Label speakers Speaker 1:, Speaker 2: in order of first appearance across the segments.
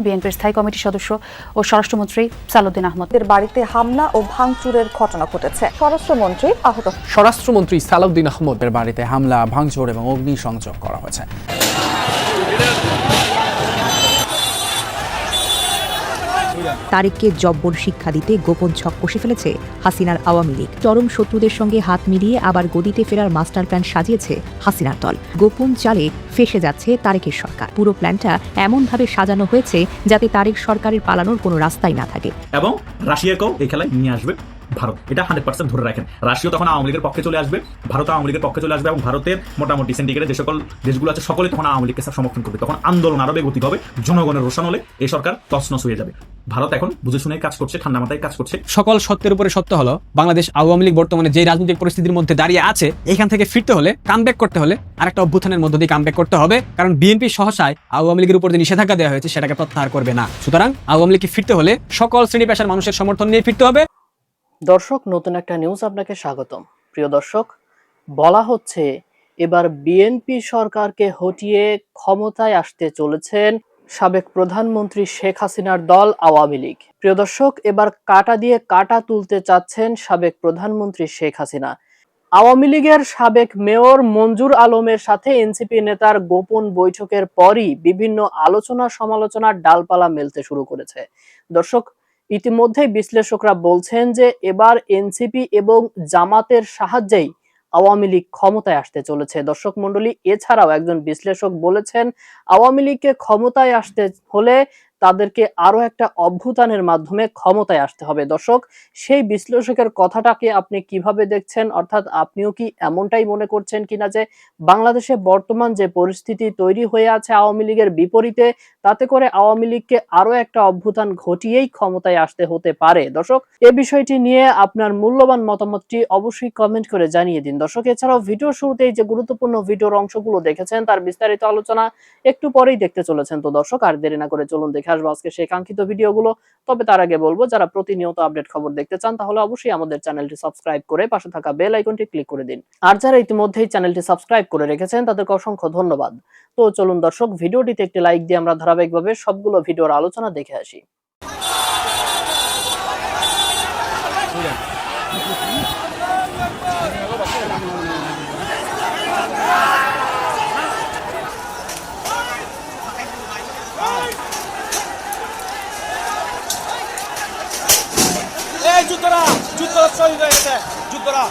Speaker 1: বিএনপির স্থায়ী কমিটির সদস্য ও স্বরাষ্ট্রমন্ত্রী সালাউদ্দিন আহমদের
Speaker 2: বাড়িতে হামলা ও ভাঙচুরের ঘটনা ঘটেছে। স্বরাষ্ট্রমন্ত্রী আহত।
Speaker 3: স্বরাষ্ট্রমন্ত্রী সালাউদ্দিন আহমদের বাড়িতে হামলা, ভাঙচুর এবং অগ্নিসংযোগ করা হয়েছে।
Speaker 4: তারেককে জব্বর শিক্ষা দিতে গোপন ছক কষে ফেলেছে হাসিনার আওয়ামী লীগ। চরম শত্রুদের সঙ্গে হাত মিলিয়ে আবার গদিতে ফেরার মাস্টার প্ল্যান সাজিয়েছে হাসিনার দল। গোপন চালে ফেসে যাচ্ছে তারেকের সরকার। পুরো প্ল্যানটা এমনভাবে সাজানো হয়েছে যাতে তারেক সরকারের পালানোর কোনো রাস্তাই না থাকে।
Speaker 5: এবং রাশিয়াকেও এই খেলায় নিয়ে আসবে ভারত, এটা 100% ধরে রাখেন। রাশিয়া তখন আওয়ামী লীগের পক্ষে চলে আসবে, ভারত আওয়ামী লীগের পক্ষে চলে আসবে এবং ভারতের মোটামুটি সিন্ডিকেটের যে সকল দেশগুলো আছে সকলে তখন আওয়ামী লীগকে সমর্থন করবে। তখন আন্দোলন আরো বেগতিক হবে, জনগণের রোষণ হলে এই সরকার তছনছ হয়ে যাবে। ভারত এখন বুঝে শুনে কাজ করছে, ঠান্ডা মাথায় কাজ করছে।
Speaker 3: সকল সত্যের উপরে সত্য হলো বাংলাদেশ আওয়ামী লীগ বর্তমানে যে রাজনৈতিক পরিস্থিতির মধ্যে দাঁড়িয়ে আছে, এখান থেকে ফিরতে হলে, কামব্যাক করতে হলে আরেকটা অভ্যুত্থানের মধ্য দিয়ে কামব্যাক করতে হবে। কারণ বিএনপি সহসায় আওয়ামী লীগের উপর যে নিষেধাজ্ঞা দেওয়া হয়েছে সেটাকে প্রত্যাহার করবে না। সুতরাং আওয়ামী লীগকে ফিরতে হলে সকল শ্রেণী পেশার মানুষের সমর্থন নিয়ে ফিরতে হবে।
Speaker 6: দর্শক, নতুন একটা নিউজ আপনাকে স্বাগতম। প্রিয় দর্শক, বলা হচ্ছে এবার বিএনপি সরকারকে হটিয়ে ক্ষমতায় আসতে চলেছেন সাবেক প্রধানমন্ত্রী শেখ হাসিনার দল আওয়ামী লীগ। প্রিয় দর্শক, এবার কাঁটা দিয়ে কাঁটা তুলতে চাচ্ছেন সাবেক প্রধানমন্ত্রী শেখ হাসিনা। আওয়ামী লীগের সাবেক মেয়র মঞ্জুর আলমের সাথে এনসিপি নেতার গোপন বৈঠকের পরই বিভিন্ন আলোচনা সমালোচনার ডালপালা মেলতে শুরু করেছে। দর্শক, ইতিমধ্যে বিশ্লেষকরা বলছেন যে এবার এনসিপি এবং জামাতের সাহায্যেই আওয়ামী লীগ ক্ষমতায় আসতে চলেছে। দর্শক মণ্ডলী, এছাড়াও একজন বিশ্লেষক বলেছেন আওয়ামী লীগকে ক্ষমতায় আসতে হলে তাদেরকে আরো একটা অভ্যুত্থানের মাধ্যমে ক্ষমতায় আসতে হবে। দর্শক, সেই বিশ্লেষকের কথাটাকে আপনি কিভাবে দেখছেন? অর্থাৎ আপনিও কি এমনটাই মনে করছেন কিনা যে বাংলাদেশে বর্তমান যে পরিস্থিতি তৈরি হয়ে আছে আওয়ামী লীগের বিপরীতে, তাতে করে আওয়ামী লীগকে আরো একটা অভ্যুত্থান ঘটিয়েই ক্ষমতায় আসতে হতে পারে? দর্শক, এই বিষয়টি নিয়ে আপনার মূল্যবান মতামতটি অবশ্যই কমেন্ট করে জানিয়ে দিন। দর্শক, এছাড়াও ভিডিওর শুরুতেই যে গুরুত্বপূর্ণ ভিডিওর অংশগুলো দেখেছেন তার বিস্তারিত আলোচনা একটু পরেই দেখতে চলেছেন। তো দর্শক, আর দেরি না করে চলুন দেখে আসবো আজকে সেই কাঙ্ক্ষিত ভিডিওগুলো। তবে তার আগে বলবো, যারা প্রতিনিয়ত আপডেট খবর দেখতে চান তাহলে অবশ্যই আমাদের চ্যানেলটি সাবস্ক্রাইব করে পাশে থাকা বেল আইকনটি ক্লিক করে দিন। আর যারা ইতিমধ্যেই চ্যানেলটি সাবস্ক্রাইব করে রেখেছেন তাদেরকে অসংখ্য ধন্যবাদ। তো চলুন দর্শক, ভিডিওটিতে একটি লাইক দিয়ে আমরা ধারাবাহিকভাবে সবগুলো ভিডিওর আলোচনা দেখে আসি।
Speaker 7: যুদ্ধরা শহীদ হয়ে গেছে, যুদ্ধরা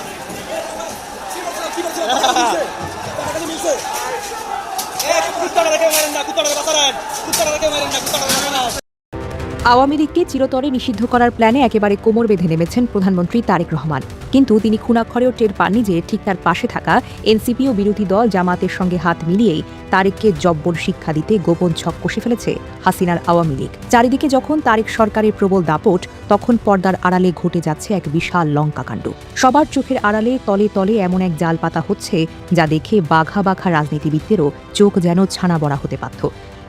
Speaker 4: আওয়ামী লীগকে চিরতরে নিষিদ্ধ করার প্ল্যানে একেবারে কোমর বেঁধে নেমেছেন প্রধানমন্ত্রী তারেক রহমান। কিন্তু তিনি খুনাক্ষরেও টের পাননি যে ঠিক তার পাশে থাকা এনসিপি ও বিরোধী দল জামাতের সঙ্গে হাত মিলিয়েই তারেককে জব্বর শিক্ষা দিতে গোপন ছক কষে ফেলেছে হাসিনার আওয়ামী লীগ। চারিদিকে যখন তারেক সরকারের প্রবল দাপট, তখন পর্দার আড়ালে ঘটে যাচ্ছে এক বিশাল লঙ্কাকাণ্ড। সবার চোখের আড়ালে তলে তলে এমন এক জাল পাতা হচ্ছে যা দেখে বাঘা বাঘা রাজনীতিবিদদেরও চোখ যেন ছানা বড়া হতে পারত।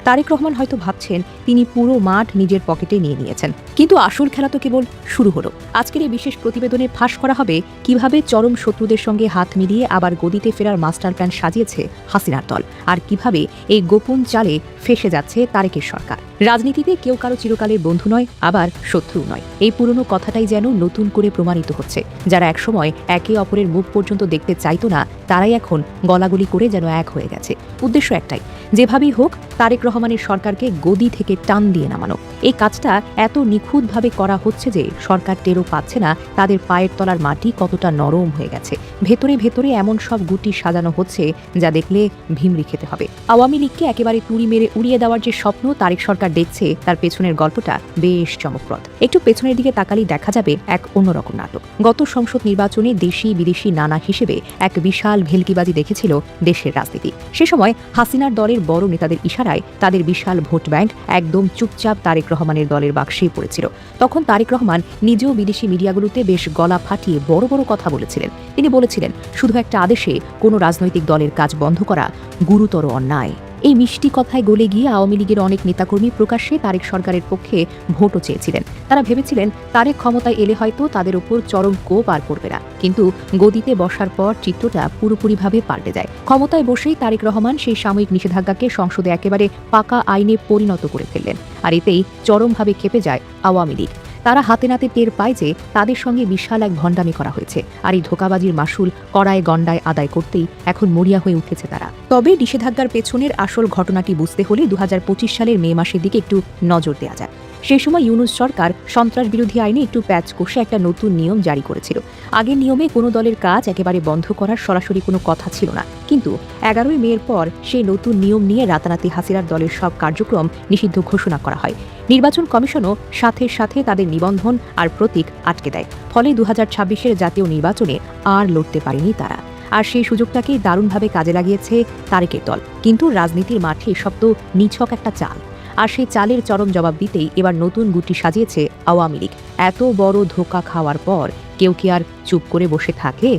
Speaker 4: তারেক রহমান হয়তো ভাবছেন তিনি পুরো মাঠ নিজের পকেটে নিয়ে নিয়েছেন, কিন্তু আসল খেলা তো কেবল শুরু হলো। আজকের এই বিশেষ প্রতিবেদনে ফাঁস করা হবে কিভাবে চরম শত্রুদের সঙ্গে হাত মিলিয়ে আবার গদিতে ফেরার মাস্টার প্ল্যান সাজিয়েছে হাসিনার দল, আর কিভাবে এই গোপন চালে ফেসে যাচ্ছে তারেকের সরকার। রাজনীতিতে কেউ কারো চিরকালের বন্ধু নয়, আবার শত্রু নয়। এই পুরনো কথাটাই যেন নতুন করে প্রমাণিত হচ্ছে। যারা একসময় একে অপরের মুখ পর্যন্ত দেখতে চাইতো না, তারাই এখন গলাগলি করে যেন এক হয়ে গেছে। উদ্দেশ্য একটাই, যেভাবেই হোক তারেক রহমানের সরকারকে গদি থেকে টান দিয়ে নামানো। এই কাজটা এত নিখুঁতভাবে করা হচ্ছে যে সরকার টেরও পাচ্ছে না তাদের পায়ের তলার মাটি কতটা নরম হয়ে গেছে। ভেতরে ভেতরে এমন সব গুটি সাজানো হচ্ছে যা দেখলে ভিমরি খেতে হবে। আওয়ামী লীগকে একেবারে তুড়ি মেরে উড়িয়ে দেওয়ার যে স্বপ্ন তারেক সরকার দেখছে, তার পেছনের গল্পটা বেশ চমকপ্রদ। একটু পেছনের দিকে তাকালেই দেখা যাবে এক অন্যরকম নাটক। গত সংসদ নির্বাচনে দেশি বিদেশি নানা হিসেবে এক বিশাল ভেলকিবাজি দেখেছিল দেশের রাজনীতি। সে সময় হাসিনার দলের বড় নেতাদের ইশারায় তাদের বিশাল ভোট ব্যাংক একদম চুপচাপ তারেক রহমানের দলের বাক্সে পড়েছিল। তখন তারেক রহমান নিজেও বিদেশি মিডিয়াগুলোতে বেশ গলা ফাটিয়ে বড় বড় কথা বলেছিলেন। তিনি বলেছিলেন, শুধু একটা আদেশে কোনো রাজনৈতিক দলের কাজ বন্ধ করা গুরুতর অন্যায়। এই মিষ্টি কথায় গলে গিয়ে আওয়ামী লীগের অনেক নেতাকর্মী প্রকাশ্যে তারেক সরকারের পক্ষে ভোটও চেয়েছিলেন। তারা ভেবেছিলেন তারেক ক্ষমতায় এলে হয়তো তাদের উপর চরম কোপ আর করবে না, কিন্তু গদিতে বসার পর চিত্রটা পুরোপুরিভাবে পাল্টে যায়। ক্ষমতায় বসেই তারেক রহমান সেই সাময়িক নিষেধাজ্ঞাকে সংসদে একেবারে পাকা আইনে পরিণত করে ফেললেন, আর এতেই চরমভাবে ক্ষেপে যায় আওয়ামী লীগ। তারা হাতে নাতে টের পায় যে তাদের সঙ্গে বিশাল এক ভণ্ডামি করা হয়েছে, আর এই ধোঁকাবাজির মাসুল কড়ায় গণ্ডায় আদায় করতেই এখন মরিয়া হয়ে উঠেছে তারা। তবে নিষেধাজ্ঞার পেছনের আসল ঘটনাটি বুঝতে হলে 2025 সালের মে মাসের দিকে একটু নজর দেওয়া যায়। সেই সময় ইউনূস সরকার সন্ত্রাস বিরোধী আইনে একটু প্যাচ কষে একটা নতুন নিয়ম জারি করেছিল। আগের নিয়মে কোনো দলের কাজ একেবারে বন্ধ করার সরাসরি কোনো কথা ছিল না, কিন্তু 11ই মের পর সেই নতুন নিয়ম নিয়ে রাতারাতি হাসিনার দলের সব কার্যক্রম নিষিদ্ধ ঘোষণা করা হয়। নির্বাচন কমিশনও সাথে সাথে তাদের নিবন্ধন আর প্রতীক আটকে দেয়। ফলে 2026-এর জাতীয় নির্বাচনে আর লড়তে পারেনি তারা। আর সেই সুযোগটাকেই দারুণভাবে কাজে লাগিয়েছে তারেকের দল। কিন্তু রাজনীতির মাঠে এসব তো নিছক একটা চাল, আর সেই চালের চরম জবাব দিতেই এবার নতুন গুটি সাজিয়েছে আওয়ামী লীগ। এত বড় ধোঁকা খাওয়ার পর কেউ কি আর চুপ করে বসে থাকে?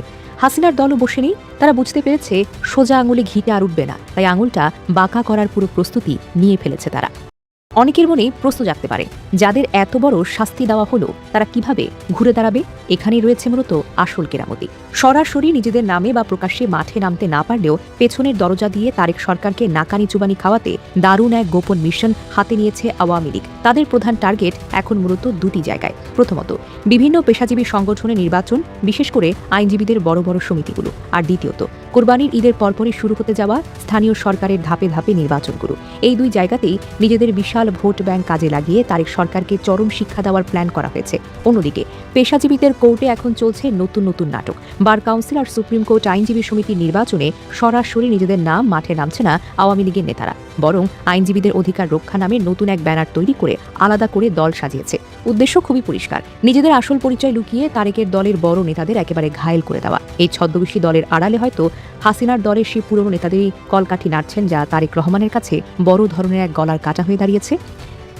Speaker 4: হাসিনার দলও বসে নেই। তারা বুঝতে পেরেছে সোজা আঙুলে ঘিতে আর উঠবে না, তাই আঙুলটা বাঁকা করার পুরো প্রস্তুতি নিয়ে ফেলেছে তারা। অনেকের মনে প্রশ্ন জাগতে পারে, যাদের এত বড় শাস্তি দেওয়া হলো তারা কিভাবে ঘুরে দাঁড়াবে? এখানেই রয়েছে মূলত আসল কেরামতি। সরাসরি নিজেদের নামে বা প্রকাশ্যে মাঠে নামতে না পারলেও পেছনের দরজা দিয়ে তারেক সরকারকে নাকানি চুবানি খাওয়াতে দারুণ এক গোপন মিশন হাতে নিয়েছে আওয়ামী লীগ। তাদের প্রধান টার্গেট এখন মূলত দুটি জায়গায়। প্রথমত, বিভিন্ন পেশাজীবী সংগঠনের নির্বাচন, বিশেষ করে আইনজীবীদের বড় বড় সমিতিগুলো। আর দ্বিতীয়ত, কোরবানির ঈদের পরপরই শুরু হতে যাওয়া স্থানীয় সরকারের ধাপে ধাপে নির্বাচনগুলো। এই দুই জায়গাতেই নিজেদের বিশাল ভোট ব্যাংক কাজে লাগিয়ে তারেক সরকারকে চরম শিক্ষা দেওয়ার প্ল্যান করা হয়েছে। অন্যদিকে পেশাজীবীদের কোর্টে এখন চলছে নতুন নতুন নাটক। বার কাউন্সিল আর সুপ্রিম কোর্ট আইনজীবী সমিতির নির্বাচনে সরাসরি নিজেদের নাম মাঠে নামছে না আওয়ামী লীগের নেতারা, বরং আইনজীবীদের অধিকার রক্ষা নামে নতুন এক ব্যানার তৈরি করে আলাদা করে দল সাজিয়েছে। উদ্দেশ্য খুবই পরিষ্কার, নিজেদের আসল পরিচয় লুকিয়ে তারেকের দলের বড় নেতাদের একেবারে ঘায়েল করে দেওয়া। এই ছদ্মবেশী দলের আড়ালে হয়তো হাসিনার দলের সেই পুরনো নেতাদেরই কলকাঠি নাড়ছেন, যা তারেক রহমানের কাছে বড় ধরনের এক গলার কাটা হয়ে দাঁড়িয়েছে।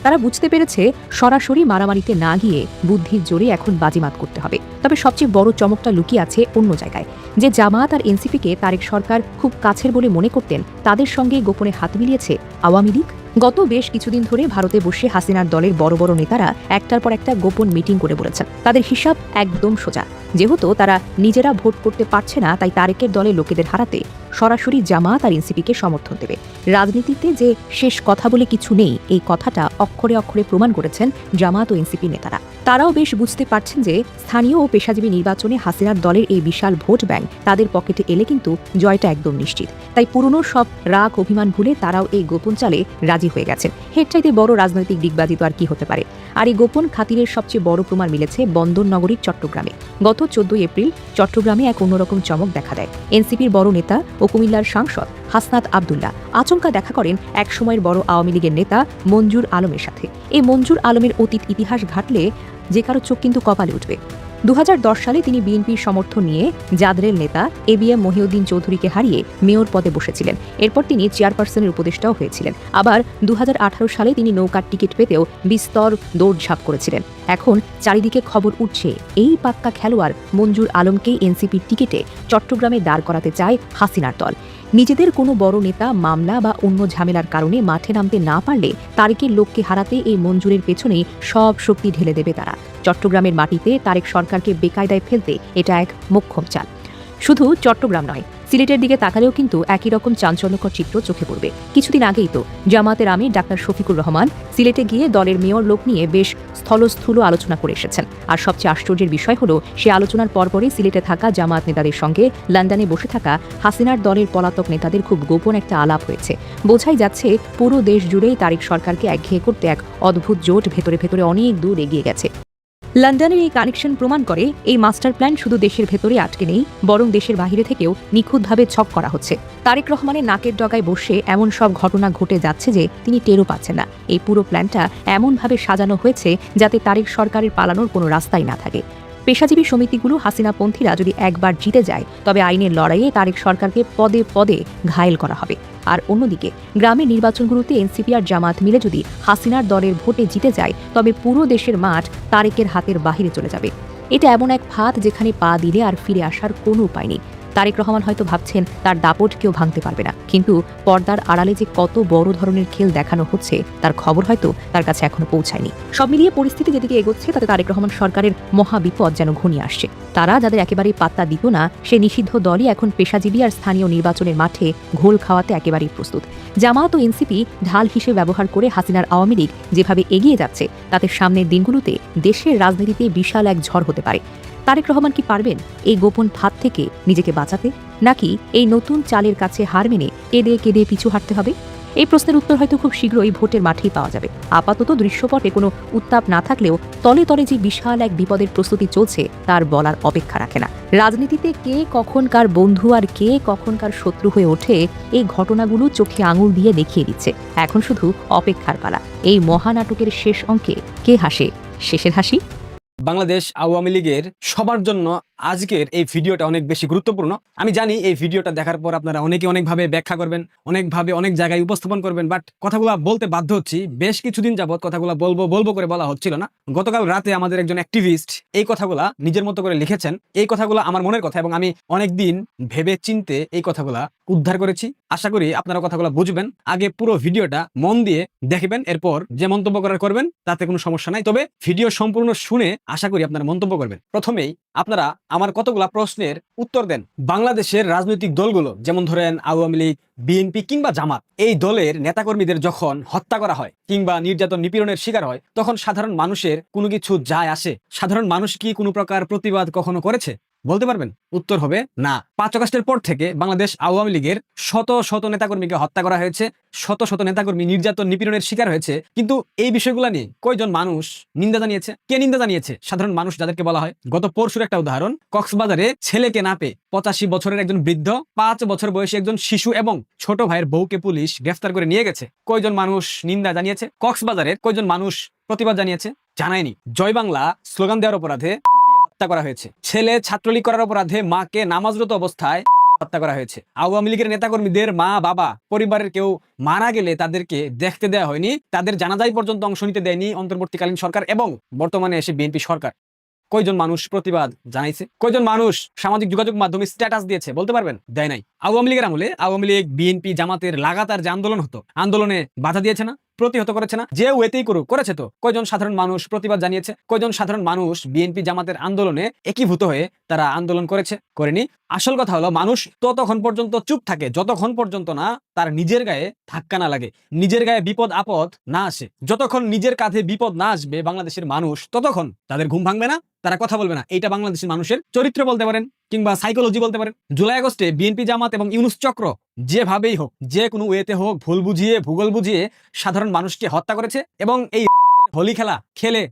Speaker 4: তারা বুঝতে পেরেছে সরাসরি মারামারিতে না গিয়ে বুদ্ধির জোরে এখন বাজিমাত করতে হবে। তবে সবচেয়ে বড় চমকটা লুকিয়ে আছে অন্য জায়গায়। যে জামায়াত আর এনসিপিকে তারেক সরকার খুব কাছের বলে মনে করতেন, তাদের সঙ্গে গোপনে হাত মিলিয়েছে আওয়ামী লীগ। গত বেশ কিছুদিন ধরে ভারতে বসে হাসিনার দলের বড় বড় নেতারা একটার পর একটা গোপন মিটিং করে বলেছেন তাদের হিসাব একদম সোজা। যেহেতু তারা নিজেরা ভোট করতে পারছে না, তাই তারেকের দলের লোকেদের হারাতে সরাসরি জামায়াত আর এনসিপিকে সমর্থন দেবে। রাজনীতিতে যে শেষ কথা বলে কিছু নেই, এই কথাটা অক্ষরে অক্ষরে প্রমাণ করেছেন জামায়াত ও এনসিপি নেতারা। তারাও বেশ বুঝতে পারছেন যে স্থানীয় ও পেশাজীবী নির্বাচনে হাসিনার দলের এই বিশাল ভোট ব্যাংক তাদের পকেটে এলে কিন্তু জয়টা একদম নিশ্চিত। তাই পুরনো সব রাগ অভিমান ভুলে তারাও এই গোপন চালে রাজি হয়ে গেছেন। এর চাইতে বড় রাজনৈতিক দিগবাজি তো আর কি হতে পারে। আর এই গোপন খাতিরের সবচেয়ে বড় প্রমাণ মিলেছে বন্দর নগরীর চট্টগ্রামে। গত 14 এপ্রিল চট্টগ্রামে এক অন্যরকম চমক দেখা দেয়। এনসিপির বড় নেতা ও কুমিল্লার সাংসদ হাসনাত আবদুল্লাহ আচমকা দেখা করেন এক সময়ের বড় আওয়ামী লীগের নেতা মঞ্জুর আলমের সাথে। এই মঞ্জুর আলমের অতীত ইতিহাস ঘাটলে যে কারো চোখ কিন্তু কপালে উঠবে। 2010 সালে তিনি বিএনপির সমর্থন নিয়ে জাদরেল নেতা এবিএম মহিউদ্দিন চৌধুরীকে হারিয়ে মেয়র পদে বসেছিলেন। এরপর তিনি চেয়ারপারসনের উপদেষ্টাও হয়েছিলেন। আবার 2018 সালে তিনি নৌকার টিকিট পেতেও বিস্তর দৌড়ঝাঁপ করেছিলেন। এখন চারিদিকে খবর উঠছে এই পাক্কা খেলোয়াড় মঞ্জুর আলমকেই এনসিপির টিকিটে চট্টগ্রামে দাঁড় করাতে চায় হাসিনার দল। নিজেদের কোনো বড় নেতা মামলা বা অন্য ঝামেলার কারণে মাঠে নামতে না পারলে তারেকের লোককে হারাতে এই মঞ্জুরের পেছনেই সব শক্তি ঢেলে দেবে তারা। চট্টগ্রামের মাটিতে তারেক সরকারকে বেকায়দায় ফেলতে এটা এক মোক্ষম চাল। শুধু চট্টগ্রাম নয়, সিলেটের দিকে তাকালেও কিন্তু একই রকম চাঞ্চল্যকর চিত্র চোখে পড়বে। কিছুদিন আগেই তো জামায়াতের আমির ডাক্তার শফিকুর রহমান সিলেটে গিয়ে দলের মেয়র লোক নিয়ে বেশ স্থলস্থূল আলোচনা করে এসেছেন। আর সবচেয়ে আশ্চর্যের বিষয় হলো, সে আলোচনার পরপরই সিলেটে থাকা জামায়াত নেতাদের সঙ্গে লন্ডনে বসে থাকা হাসিনার দলের পলাতক নেতাদের খুব গোপন একটা আলাপ হয়েছে। বোঝাই যাচ্ছে পুরো দেশ জুড়েই তারেক সরকারকে একঘেয়ে করতে এক অদ্ভুত জোট ভেতরে ভেতরে অনেক দূর এগিয়ে গেছে। লন্ডনের এই কানেকশন প্রমাণ করে এই মাস্টার প্ল্যান শুধু দেশের ভেতরে আটকে নেই, বরং দেশের বাহিরে থেকেও নিখুঁতভাবে ছক করা হচ্ছে। তারেক রহমানের নাকের ডগায় বসে এমন সব ঘটনা ঘটে যাচ্ছে যে তিনি টেরও পাচ্ছেন না। এই পুরো প্ল্যানটা এমনভাবে সাজানো হয়েছে যাতে তারেক সরকারের পালানোর কোনো রাস্তাই না থাকে। পেশাজীবী সমিতিগুলো হাসিনাপন্থীরা যদি একবার জিতে যায়, তবে আইনের লড়াইয়ে তারেক সরকারকে পদে পদে ঘায়েল করা হবে। আর অন্যদিকে গ্রামের নির্বাচনগুলোতে এনসিপি আর জামাত মিলে যদি হাসিনার দলের ভোটে জিতে যায়, তবে পুরো দেশের মাঠ তারেকের হাতের বাহিরে চলে যাবে। এটা এমন এক ফাঁদ যেখানে পা দিলে আর ফিরে আসার কোনো উপায় নেই। তারেক রহমান হয়তো ভাবছেন তার দাপট কেউ ভাঙতে পারবে না, কিন্তু পর্দার আড়ালে যে কত বড় ধরনের খেল দেখানো হচ্ছে তার খবর হয়তো তার কাছে এখনো পৌঁছায়নি। সব মিলিয়ে পরিস্থিতি যেদিকে এগোচ্ছে তাতে তারেক রহমান সরকারের মহা বিপদ যেন ঘনিয়ে আসছে। তারা যাদের একেবারেই পাত্তা দিত না, সে নিষিদ্ধ দলই এখন পেশাজীবী আর স্থানীয় নির্বাচনের মাঠে ঘোল খাওয়াতে একেবারেই প্রস্তুত। জামায়াত ও এনসিপি ঢাল হিসেবে ব্যবহার করে হাসিনার আওয়ামী লীগ যেভাবে এগিয়ে যাচ্ছে তাতে সামনের দিনগুলোতে দেশের রাজনীতিতে বিশাল এক ঝড় হতে পারে। তারেক রহমান কি পারবেন এই গোপন ফাঁদ থেকে নিজেকে বাঁচাতে, নাকি এই নতুন চালের কাছে হার মেনে কেঁদে কেঁদে পিছু হাঁটতে হবে? এই প্রশ্নের উত্তর হয়তো খুব শীঘ্রই ভোটের মাঠেই পাওয়া যাবে। আপাতত দৃশ্যপটে কোনো উত্তাপ না থাকলেও তলে তলে যে বিশাল এক বিপদের প্রস্তুতি চলছে তার বলার অপেক্ষা রাখে না। রাজনীতিতে কে কখনকার বন্ধু আর কে কখনকার শত্রু হয়ে ওঠে, এই ঘটনাগুলো চোখে আঙুল দিয়ে দেখিয়ে দিচ্ছে। এখন শুধু অপেক্ষার পালা। এই মহানাটকের শেষ অঙ্কে কে হাসে শেষের হাসি?
Speaker 3: বাংলাদেশ আওয়ামী লীগের সবার জন্য আজকের এই ভিডিওটা অনেক বেশি গুরুত্বপূর্ণ। আমি জানি এই ভিডিওটা দেখার পর আপনারা অনেকভাবে ব্যাখ্যা করবেন, অনেকভাবে অনেক জায়গায় উপস্থাপন করবেন, বাট কথাগুলো বলতে বাধ্য হচ্ছি। বেশ কিছুদিন যাবত কথাগুলো বলবো করে বলা হচ্ছিল না। গতকাল রাতে আমাদের একজন অ্যাক্টিভিস্ট এই কথাগুলা নিজের মতো করে লিখেছেন। এই কথাগুলো আমার মনের কথা এবং আমি অনেকদিন ভেবে চিনতে এই কথাগুলা উদ্ধার করেছি। আশা করি আপনারা কথাগুলো বুঝবেন। আগে পুরো ভিডিওটা মন দিয়ে দেখবেন, এরপর যে মন্তব্য করার করবেন তাতে কোনো সমস্যা নাই। তবে ভিডিও সম্পূর্ণ শুনে আশা করি আপনারা মন্তব্য করবেন। প্রথমেই আপনারা আমার কতগুলা প্রশ্নের উত্তর দেন। বাংলাদেশের রাজনৈতিক দলগুলো যেমন ধরেন আওয়ামী লীগ, বিএনপি কিংবা জামাত, এই দলের নেতাকর্মীদের যখন হত্যা করা হয় কিংবা নির্যাতন নিপীড়নের শিকার হয় তখন সাধারণ মানুষের কোনো কিছু যায় আসে? সাধারণ মানুষ কি কোনো প্রকার প্রতিবাদ কখনো করেছে? বলতে পারবেন? উত্তর হবে না। 5 আগস্টের পর থেকে বাংলাদেশ আওয়ামী লীগের শত নেতাকর্মীকে হত্যা করা হয়েছে, শত নেতাকর্মী নির্যাতন নিপীড়নের শিকার হয়েছে, কিন্তু এই বিষয়গুলো নিয়ে কয়জন মানুষ নিন্দা জানিয়েছে? কে নিন্দা জানিয়েছে? সাধারণ মানুষ যাদেরকে বলা হয়। গত পরশুর একটা উদাহরণ, কক্সবাজারে ছেলেকে না পেয়ে 85 বছরের একজন বৃদ্ধ, 5 বছর বয়সী একজন শিশু এবং ছোট ভাইয়ের বউকে পুলিশ গ্রেফতার করে নিয়ে গেছে। কয়জন মানুষ নিন্দা জানিয়েছে? কক্সবাজারের কয়জন মানুষ প্রতিবাদ জানিয়েছে? জানায়নি। জয় বাংলা স্লোগান দেওয়ার অপরাধে হত্যা করা হয়েছে। ছেলে ছাত্রলীগ করার অপরাধে মাকে নামাজরত অবস্থায় হত্যা করা হয়েছে। আওয়ামী লীগের নেতাকর্মীদের মা বাবা পরিবারের কেউ মারা গেলে তাদেরকে দেখতে দেওয়া হয়নি, তাদের জানাজায় পর্যন্ত অংশ নিতে দেয়নি অন্তর্বর্তীকালীন সরকার এবং বর্তমানে এসে বিএনপি সরকার। কয়জন মানুষ প্রতিবাদ জানাইছে? কয়জন মানুষ সামাজিক যোগাযোগ মাধ্যমে স্ট্যাটাস দিয়েছে? বলতে পারবেন? দেয় নাই। আওয়ামী লীগের আমলে আওয়ামী লীগ, বিএনপি, জামাতের লাগাতার যে আন্দোলন হতো, আন্দোলনে বাধা দিয়েছে না? প্রতিহত করেছে না? যে ওয়েতেই করুক করেছে তো। কয়জন সাধারণ মানুষ প্রতিবাদ জানিয়েছে? কয়জন সাধারণ মানুষ বিএনপি জামাতের আন্দোলনে একীভূত হয়ে তারা আন্দোলন করেছে? করেনি। আসল কথা হলো মানুষ ততক্ষণ পর্যন্ত চুপ থাকে যতক্ষণ পর্যন্ত না তার নিজের গায়ে ধাক্কা না লাগে, নিজের গায়ে বিপদ আপদ না আসে। যতক্ষণ নিজের কাঁধে বিপদ না আসবে বাংলাদেশের মানুষ ততক্ষণ তাদের ঘুম ভাঙবে না, তারা কথা বলবে না। এইটা বাংলাদেশের মানুষের চরিত্র বলতে পারেন কিংবা সাইকোলজি বলতে পারেন। জুলাই আগস্টে বিএনপি জামাত এবং ইউনূস চক্র যেভাবেই হোক, যে কোনো ওয়েতে হোক, ভুল বুঝিয়ে ভূগোল বুঝিয়ে সাধারণ মানুষকে হত্যা করেছে এবং এই হোলি খেলা খেলে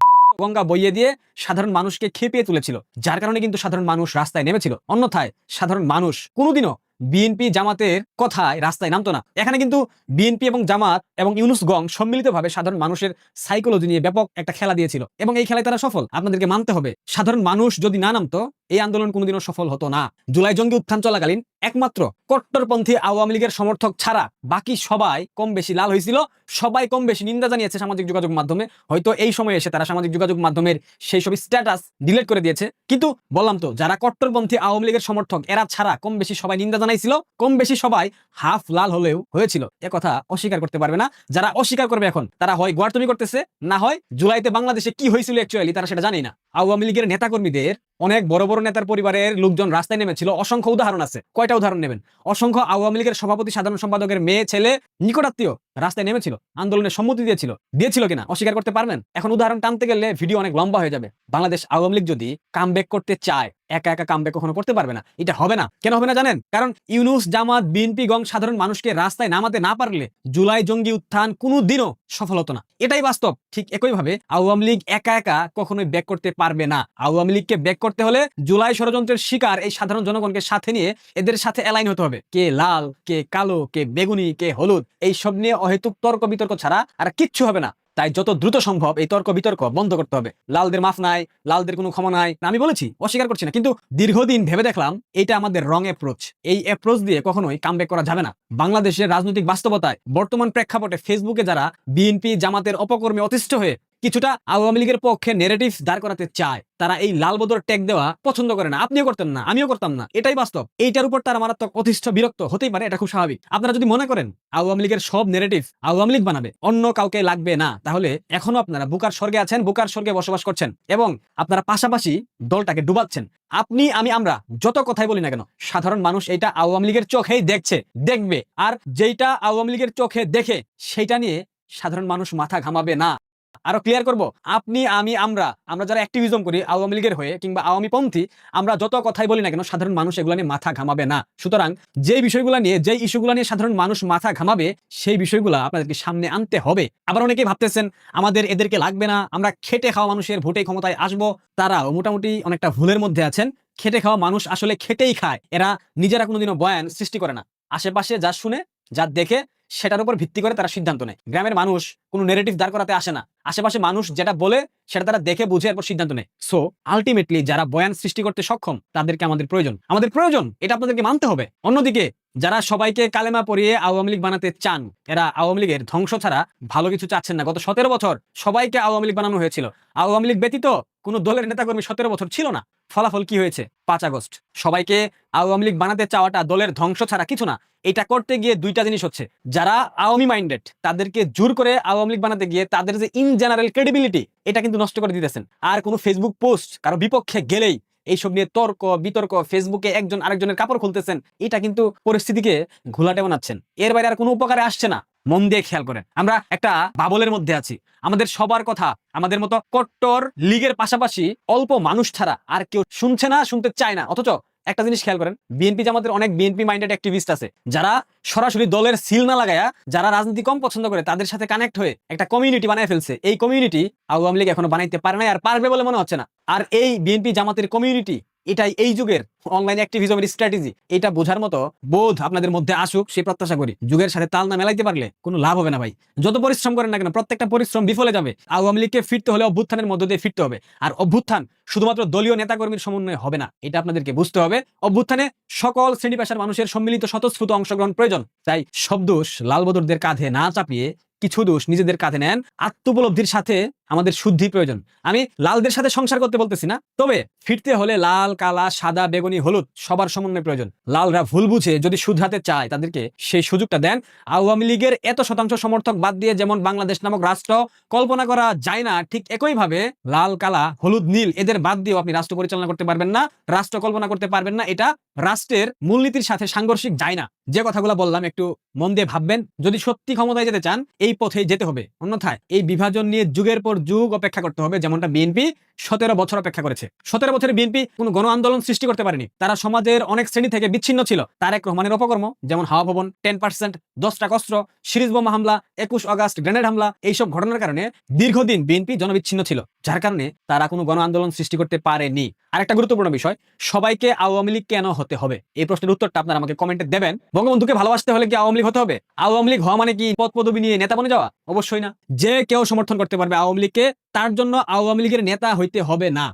Speaker 3: গঙ্গা বইয়ে দিয়ে সাধারণ মানুষকে খেপিয়ে তুলেছিল, যার কারণে কিন্তু সাধারণ মানুষ রাস্তায় নেমেছিল। অন্যথায় সাধারণ মানুষ কোনোদিনও বিএনপি জামাতের কথায় রাস্তায় নামতো না। এখানে কিন্তু বিএনপি এবং জামাত এবং ইউনূস গং সম্মিলিতভাবে সাধারণ মানুষের সাইকোলজি নিয়ে ব্যাপক একটা খেলা দিয়েছিল এবং এই খেলায় তারা সফল। আপনাদেরকে মানতে হবে, সাধারণ মানুষ যদি না নামতো এই আন্দোলন কোনোদিনও সফল হতো না। জুলাই জঙ্গি উত্থান চলাকালীন একমাত্র কট্টরপন্থী আওয়ামী লীগের সমর্থক ছাড়া বাকি সবাই কম বেশি লাল হয়েছিল, সবাই কম বেশি নিন্দা জানিয়েছে সামাজিক যোগাযোগ মাধ্যমে। হয়তো এই সময় এসে তারা সামাজিক যোগাযোগ মাধ্যমের সেই সব স্ট্যাটাস ডিলিট করে দিয়েছে, কিন্তু বললাম তো যারা কট্টরপন্থী আওয়ামী লীগের সমর্থক এরা ছাড়া কম বেশি সবাই নিন্দা জানাইছিল, কম বেশি সবাই হাফ লাল হলেও হয়েছিল। এ কথা অস্বীকার করতে পারবে না। যারা অস্বীকার করবে এখন তারা হয় গোয়ার্তুমি করতেছে, না হয় জুলাইতে বাংলাদেশে কি হয়েছিল অ্যাকচুয়ালি তারা সেটা জানেই না। আওয়ামী লীগের নেতাকর্মীদের অনেক বড় বড় নেতার পরিবারের লোকজন রাস্তায় নেমেছিল, অসংখ্য উদাহরণ আছে। কয়টা উদাহরণ নেবেন? অসংখ্য আওয়ামী লীগের সভাপতি, সাধারণ সম্পাদকের মেয়ে, ছেলে, নিকটাত্মীয় রাস্তায় নেমেছিল, আন্দোলনের সম্মতি দিয়েছিল কিনা অস্বীকার করতে পারবেন? এখন উদাহরণ টানতে গেলে ভিডিও অনেক লম্বা হয়ে যাবে। বাংলাদেশ আওয়ামী লীগ যদি কামব্যাক করতে চায় একা একা কামব্যাক কখনো করতে পারবে না। এটা হবে না। কেন হবে না জানেন? কারণ ইউনূস, জামাত, বিএনপি গং সাধারণ মানুষকে রাস্তায় নামাতে না পারলে জুলাই জঙ্গি উত্থান কোনোদিনও সফল হতো না। এটাই বাস্তব। ঠিক একইভাবে আওয়ামী লীগ একা একা কখনোই ব্যাক করতে পারবে না। আওয়ামী লীগকে ব্যাক করতে হলে জুলাই ষড়যন্ত্রের শিকার এই সাধারণ জনগণকে সাথে নিয়ে এদের সাথে অ্যালাইন হতে হবে। কে লাল, কে কালো, কে বেগুনি, কে হলুদ, এই সব নিয়ে অহেতুক তর্ক বিতর্ক ছাড়া আর কিচ্ছু হবে না। তাই যত দ্রুত সম্ভব এই তর্ক বিতর্ক বন্ধ করতে হবে। লালদের মাফ নাই, লালদের কোনো ক্ষমা নাই, আমি বলেছি, অস্বীকার করছি না, কিন্তু দীর্ঘদিন ভেবে দেখলাম এটা আমাদের রং অ্যাপ্রোচ। এই অ্যাপ্রোচ দিয়ে কখনোই কামব্যাক করা যাবে না। বাংলাদেশের রাজনৈতিক বাস্তবতায় বর্তমান প্রেক্ষাপটে ফেসবুকে যারা বিএনপি জামাতের অপকর্মে অতিষ্ঠ হয়ে কিছুটা আওয়ামী লীগের পক্ষে নেগেটিভ দাঁড় করাতে চায়। তারা এই লাল বদর ট্যাগ দেওয়া পছন্দ করে না। আপনিও করতেন না, আমিও করতাম না, এটাই বাস্তব। এইটার উপর তারা মারাত্মক অতিষ্ঠ বিরক্ত হতেই পারে, এটা খুব স্বাভাবিক। আপনারা যদি মনে করেন আওয়ামী লীগের সব নেগেটিভ আওয়ামী লীগ বানাবে, অন্য কাউকে লাগবে না, তাহলে এখনো আপনারা বুকার স্বর্গে আছেন, বুকার স্বর্গে বসবাস করছেন এবং আপনারা পাশাপাশি দলটাকে ডুবাচ্ছেন। আপনি আমি আমরা যত কথাই বলি না কেন, সাধারণ মানুষ এটা আওয়ামী লীগের চোখেই দেখছে, দেখবে। আর যেটা আওয়ামী লীগের চোখে দেখে সেইটা নিয়ে সাধারণ মানুষ মাথা ঘামাবে না। আরো ক্লিয়ার করব, আপনি আমি আমরা যারা অ্যাক্টিভিজম করি আওয়ামী লীগের হয়ে কিংবা আওয়ামী পন্থী, আমরা যত কথাই বলি না কেন, সাধারণ মানুষ এগুলো নিয়ে মাথা ঘামাবে না। সুতরাং যে বিষয়গুলো নিয়ে, যে ইস্যুগুলো নিয়ে সাধারণ মানুষ মাথা ঘামাবে, সেই বিষয়গুলো আপনাদেরকে সামনে আনতে হবে। আবার অনেকেই ভাবতেছেন আমাদের এদেরকে লাগবে না, আমরা খেটে খাওয়া মানুষের ভোটে ক্ষমতায় আসবো। তারাও মোটামুটি অনেকটা ভুলের মধ্যে আছেন। খেটে খাওয়া মানুষ আসলে খেটেই খায়, এরা নিজেরা কোনোদিনও বয়ান সৃষ্টি করে না। আশেপাশে যা শুনে, যা দেখে, সেটার উপর ভিত্তি করে তারা সিদ্ধান্ত নেয়। গ্রামের মানুষ কোনো নেগেটিভ দাঁড় করাতে আসে না, আশেপাশে মানুষ যেটা বলে সেটা তারা দেখে বুঝে এরপর সিদ্ধান্ত নেয়। সো আলটিমেটলি যারা বয়ান সৃষ্টি করতে সক্ষম তাদেরকে আমাদের প্রয়োজন, এটা আপনাদেরকে মানতে হবে। অন্যদিকে যারা সবাইকে কালেমা পড়িয়ে আওয়ামী লীগ বানাতে চান, এরা আওয়ামী লীগের ধ্বংস ছাড়া ভালো কিছু চাচ্ছেন না। গত 17 বছর সবাইকে আওয়ামী লীগ বানানো হয়েছিল। আওয়ামী লীগ ব্যতীত কোনো দলের নেতাকর্মী 17 বছর ছিল না। ফলাফল কি হয়েছে? 5 আগস্ট। সবাইকে আওয়ামী লীগ বানাতে চাওয়াটা দলের ধ্বংস ছাড়া কিছু না। এটা করতে গিয়ে দুইটা জিনিস হচ্ছে, যারা আওয়ামী মাইন্ডেড তাদেরকে জোর করে আওয়ামী লীগ বানাতে গিয়ে তাদের যে ইন জেনারেল ক্রেডিবিলিটি, এটা কিন্তু নষ্ট করে দিতেছেন। আর কোনো ফেসবুক পোস্ট কারো বিপক্ষে গেলেই এইসব নিয়ে তর্ক বিতর্ক, ফেসবুকে একজন আরেকজনের কাপড় খুলতেছেন, এটা কিন্তু পরিস্থিতিকে ঘোলাটে বানাচ্ছেন। এর বাইরে আর কোনো উপকারে আসছে না। মন দিয়ে খেয়াল করেন, আমরা একটা বাবলের মধ্যে আছি। আমাদের সবার কথা আমাদের মতো কট্টর লীগের পাশাপাশি অল্প মানুষ ছাড়া আর কেউ শুনছে না, শুনতে চায় না। অথচ একটা জিনিস খেয়াল করেন, বিএনপি জামাতের অনেক বিএনপি মাইন্ডেড অ্যাক্টিভিস্ট আছে, যারা সরাসরি দলের সিল না লাগায়া, যারা রাজনীতি কম পছন্দ করে, তাদের সাথে কানেক্ট হয়ে একটা কমিউনিটি বানায় ফেলছে। এই কমিউনিটি আওয়ামী লীগ এখনো বানাইতে পারে না, আর পারবে বলে মনে হচ্ছে না। আর এই বিএনপি জামাতের কমিউনিটি, এটাই এই যুগের অনলাইন অ্যাক্টিভিজমের স্ট্র্যাটেজি। এটা বোঝার মতো বোধ আপনাদের মধ্যে আসুক, সেই প্রত্যাশা করি। যুগের সাথে তাল না মেলাইতে পারলে কোনো লাভ হবে না ভাই। যত পরিশ্রম করেন না কেন, প্রত্যেকটা পরিশ্রম বিফলে যাবে। আওয়ামী লীগকে ফিরতে হলে অভ্যুত্থানের মধ্য দিয়ে ফিরতে হবে। আর অভ্যুত্থান শুধুমাত্র দলীয় নেতাকর্মীর সমন্বয়ে হবে না, এটা আপনাদেরকে বুঝতে হবে। অভ্যুত্থানে সকল শ্রেণী পেশার মানুষের সম্মিলিত স্বতঃস্ফূর্ত অংশগ্রহণ প্রয়োজন। তাই সব দোষ লাল বদরদের কাঁধে না চাপিয়ে কিছু দোষ নিজেদের কাঁধে নেন। আত্মোপলব্ধির সাথে আমাদের শুদ্ধি প্রয়োজন। আমি লালদের সাথে সংসার করতে বলতেছি না, তবে ফিরতে হলে লাল, কালা, সাদা, বেগুনি, হলুদ সবার সমন্বয় প্রয়োজন। লালরা ভুল বুঝে যদি শুধরাতে চায়, তাদেরকে সেই সুযোগটা দেন। আওয়ামী লীগের এত শতাংশ সমর্থক বাদ দিয়ে যেমন বাংলাদেশ নামক রাষ্ট্র কল্পনা করা যায় না, ঠিক একইভাবে লাল, কালা, হলুদ, নীল এদের বাদ দিয়েও আপনি রাষ্ট্র পরিচালনা করতে পারবেন না, রাষ্ট্র কল্পনা করতে পারবেন না। এটা রাষ্ট্রের মূলনীতির সাথে সাংঘর্ষিক যায় না। যে কথাগুলো বললাম একটু মন দিয়ে ভাববেন। যদি সত্যি ক্ষমতায় যেতে চান, এই পথেই যেতে হবে। অন্যথায় এই বিভাজন নিয়ে যুগের পর যুগ অপেক্ষা করতে হবে, যেমনটা বিএনপি 17 বছর অপেক্ষা করেছে। 17 বছরে বিএনপি কোনো গণ আন্দোলন সৃষ্টি করতে পারেনি। তারা সমাজের অনেক শ্রেণী থেকে বিচ্ছিন্ন ছিল। তারেক রহমানের অপকর্ম, যেমন হাওয়া ভবন, 10%, 10 টাকা অস্ত্র, সিরিজ বোমা হামলা, 21 আগস্ট গ্রেনেড হামলা, এইসব ঘটনার কারণে দীর্ঘদিন বিএনপি জনবিচ্ছিন্ন ছিল, যার কারণে তারা কোনো গণ আন্দোলন সৃষ্টি করতে পারেনি। আরেকটা গুরুত্বপূর্ণ বিষয়, সবাইকে আওয়ামী লীগ কেন হতে হবে? এই প্রশ্নের উত্তরটা আপনারা আমাকে কমেন্টে দেবেন। বঙ্গবন্ধুকে ভালোবাসতে হলে কি আওয়ামী লীগ হতে হবে? আওয়ামী লীগ হওয়া মানে কি পদ পদবি নিয়ে নেতা বনে যাওয়া? অবশ্যই না। যে কেউ সমর্থন করতে পারবে আওয়ামী লীগকে, তার জন্য আওয়ামী লীগের নেতা হইতে হবে না।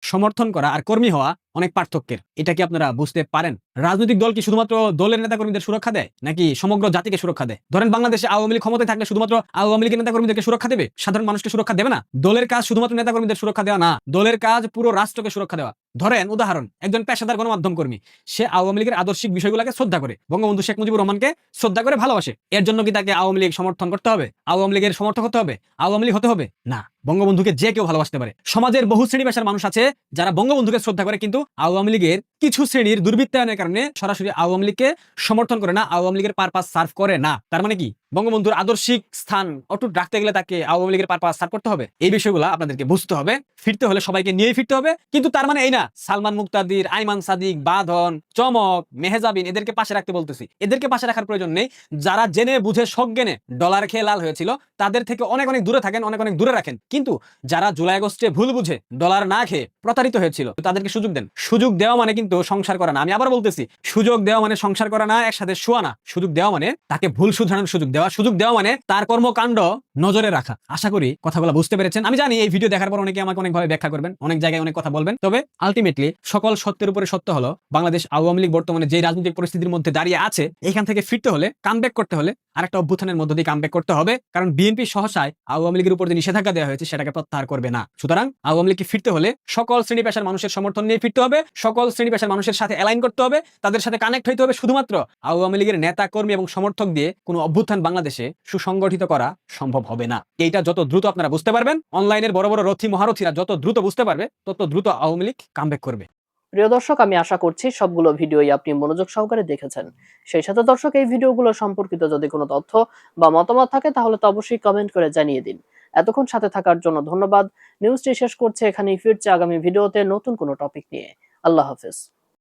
Speaker 3: সমর্থন করা আর কর্মী হওয়া অনেক পার্থক্যের, এটা কি আপনারা বুঝতে পারেন? রাজনৈতিক দল কি শুধুমাত্র দলের নেতাকর্মীদের সুরক্ষা দেয়, নাকি সমগ্র জাতিকে সুরক্ষা দেয়? ধরেন বাংলাদেশে আওয়ামী লীগ ক্ষমতায় থাকলে শুধুমাত্র আওয়ামী লীগের নেতাকর্মীদেরকে সুরক্ষা দেবে, সাধারণ মানুষকে সুরক্ষা দেবে না। দলের কাজ শুধুমাত্র নেতাকর্মীদের সুরক্ষা দেওয়া না, দলের কাজ পুরো রাষ্ট্রকে সুরক্ষা দেওয়া। ধরেন উদাহরণ, একজন পেশাদার গণমাধ্যম কর্মী, সে আওয়ামী লীগের আদর্শিক বিষয়গুলোকে শ্রদ্ধা করে, বঙ্গবন্ধু শেখ মুজিবুর রহমানকে শ্রদ্ধা করে ভালোবাসে। এর জন্য কি তাকে আওয়ামী লীগ সমর্থন করতে হবে, আওয়ামী লীগের সমর্থক হতে হবে, আওয়ামী লীগ হতে হবে? না। বঙ্গবন্ধুকে যে কেউ ভালোবাসতে পারে। সমাজের বহু শ্রেণী পেশার মানুষ আছে যারা বঙ্গবন্ধুকে শ্রদ্ধা করে, কিন্তু আওয়ামী লীগের কিছু শ্রেণীর দুর্বৃত্তায়নের কারণে সরাসরি আওয়ামী লীগকে সমর্থন করে না, আওয়ামী লীগের পারপাস সার্ভ করে না। তার মানে কি বঙ্গবন্ধুর আদর্শিক স্থান অটুট রাখতে গেলে তাকে আওয়ামী লীগের পারপাস সার্ভ করতে হবে? এই বিষয়গুলো আপনাদেরকে বুঝতে হবে। ফিরতে হলে সবাইকে নিয়ে ফিরতে হবে, কিন্তু তার মানে এই না সালমান মুক্তাদির, আইমান সাদিক, বাঁধন, চমক, মেহেজাবিন এদেরকে পাশে রাখতে বলতেছি। এদেরকে পাশে রাখার প্রয়োজন নেই। যারা জেনে বুঝে সজ্ঞানে ডলার খেয়ে লাল হয়েছিল, তাদের থেকে অনেক অনেক দূরে থাকেন, অনেক অনেক দূরে রাখেন। কিন্তু যারা জুলাই আগস্টে ভুল বুঝে ডলার না খেয়ে প্রতারিত হয়েছিল, তাদেরকে সুযোগ দেন। সুযোগ দেওয়া মানে কিন্তু সংসার করা না। আমি আবার বলতেছি, সুযোগ দেওয়া মানে সংসার করা না, একসাথে শোয়া না। সুযোগ দেওয়া মানে তাকে ভুল শুধরানোর সুযোগ দেওয়া। সুযোগ দেওয়া মানে তার কর্মকাণ্ড নজরে রাখা। আশা করি কথাগুলো বুঝতে পেরেছেন। আমি জানি এই ভিডিও দেখার পর অনেকে আমাকে অনেকভাবে ব্যাখ্যা করবেন, অনেক জায়গায় অনেক কথা বলবেন, তবে আলটিমেটলি সকল সত্যের উপরে সত্য হলো বাংলাদেশ আওয়ামী লীগ বর্তমানে যে রাজনৈতিক পরিস্থিতির মধ্যে দাঁড়িয়ে আছে, এখান থেকে ফিরতে হলে, কামব্যাক করতে হলে আরেকটা অভ্যুত্থানের মধ্য দিয়ে কামব্যাক করতে হবে। কারণ বিএনপি সহসায় আওয়ামী লীগের উপর যে নিষেধাজ্ঞা দেওয়া হয়েছে সেটাকে প্রত্যাহার করবে না। সুতরাং আওয়ামী লীগকে ফিরতে হলে সকল শ্রেণী পেশার মানুষের সমর্থন নিয়ে ফিরতে হবে, সকল শ্রেণী পেশার মানুষের সাথে অ্যালাইন করতে হবে, তাদের সাথে কানেক্ট হইতে হবে। শুধুমাত্র আওয়ামী লীগের নেতা কর্মী এবং সমর্থক দিয়ে কোনো অভ্যুত্থান বাংলাদেশে সুসংগঠিত করা সম্ভব হবে না। এইটা যত দ্রুত আপনারা বুঝতে পারবেন, অনলাইনের বড় বড় রথী মহারথীরা যত দ্রুত বুঝতে পারবে, তত দ্রুত আওয়ামী লীগ কামব্যাক করবে।
Speaker 6: প্রিয় দর্শক, আমি আশা করছি সবগুলো ভিডিওই আপনি মনোযোগ সহকারে দেখেছেন। সেই সাথে দর্শক, এই ভিডিওগুলো সম্পর্কিত যদি কোনো তথ্য বা মতামত থাকে তাহলে তো অবশ্যই কমেন্ট করে জানিয়ে দিন। এতক্ষণ সাথে থাকার জন্য ধন্যবাদ। নিউজটি শেষ করছে এখানেই, ফিরছে আগামী ভিডিওতে নতুন কোনো টপিক নিয়ে। আল্লাহ হাফেজ।